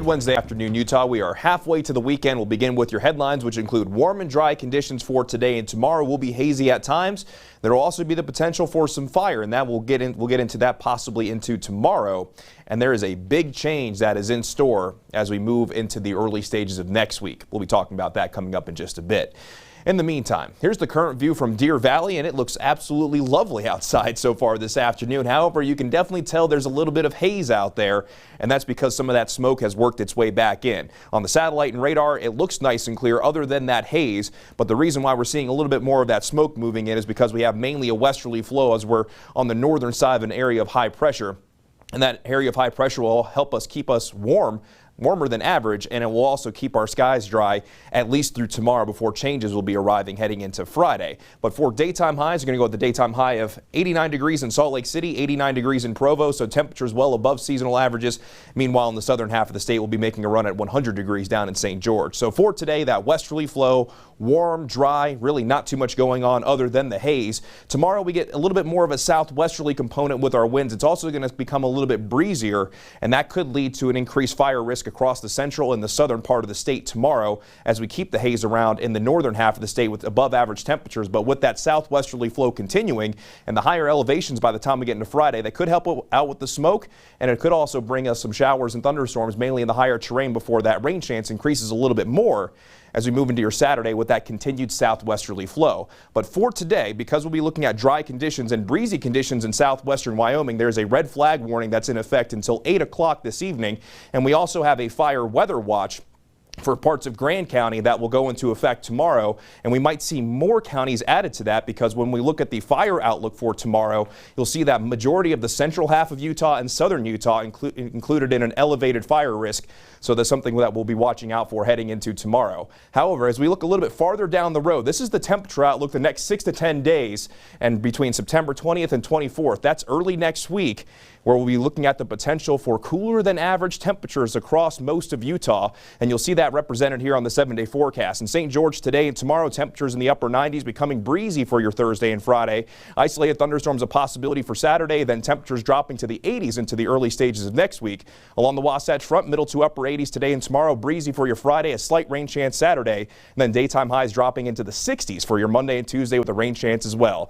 Wednesday afternoon, Utah. We are halfway to the weekend. We'll begin with your headlines, which include warm and dry conditions for today and tomorrow. Will be hazy at times. There will also be the potential for some fire, and that we'll get into that possibly into tomorrow. And there is a big change that is in store as we move into the early stages of next week. We'll be talking about that coming up in just a bit. In the meantime, here's the current view from Deer Valley, and it looks absolutely lovely outside so far this afternoon. However, you can definitely tell there's a little bit of haze out there, and that's because some of that smoke has worked its way back in. On the satellite and radar, it looks nice and clear other than that haze, but the reason why we're seeing a little bit more of that smoke moving in is because we have mainly a westerly flow as we're on the northern side of an area of high pressure, and that area of high pressure will help us keep us warmer than average, and it will also keep our skies dry at least through tomorrow before changes will be arriving heading into Friday. But for daytime highs, you're going to go with the daytime high of 89 degrees in Salt Lake City, 89 degrees in Provo, so temperatures well above seasonal averages. Meanwhile, in the southern half of the state, we'll be making a run at 100 degrees down in St. George. So for today, that westerly flow, warm, dry, really not too much going on other than the haze. Tomorrow, we get a little bit more of a southwesterly component with our winds. It's also going to become a little bit breezier, and that could lead to an increased fire risk across the central and the southern part of the state tomorrow as we keep the haze around in the northern half of the state with above average temperatures. But with that southwesterly flow continuing and the higher elevations by the time we get into Friday, that could help out with the smoke, and it could also bring us some showers and thunderstorms mainly in the higher terrain before that rain chance increases a little bit more as we move into your Saturday with that continued southwesterly flow. But for today, because we'll be looking at dry conditions and breezy conditions in southwestern Wyoming, there's a red flag warning that's in effect until 8 o'clock this evening. And we also have a fire weather watch for parts of Grand County that will go into effect tomorrow, and we might see more counties added to that because when we look at the fire outlook for tomorrow, you'll see that majority of the central half of Utah and southern Utah included in an elevated fire risk. So that's something that we'll be watching out for heading into tomorrow. However, as we look a little bit farther down the road, this is the temperature outlook the next 6 to 10 days, and between September 20th and 24th, that's early next week, where we'll be looking at the potential for cooler than average temperatures across most of Utah, and you'll see that represented here on the 7-day forecast. In St. George today and tomorrow, temperatures in the upper 90s, becoming breezy for your Thursday and Friday. Isolated thunderstorms a possibility for Saturday, then temperatures dropping to the 80s into the early stages of next week. Along the Wasatch Front, middle to upper 80s today and tomorrow, breezy for your Friday, a slight rain chance Saturday, and then daytime highs dropping into the 60s for your Monday and Tuesday with a rain chance as well.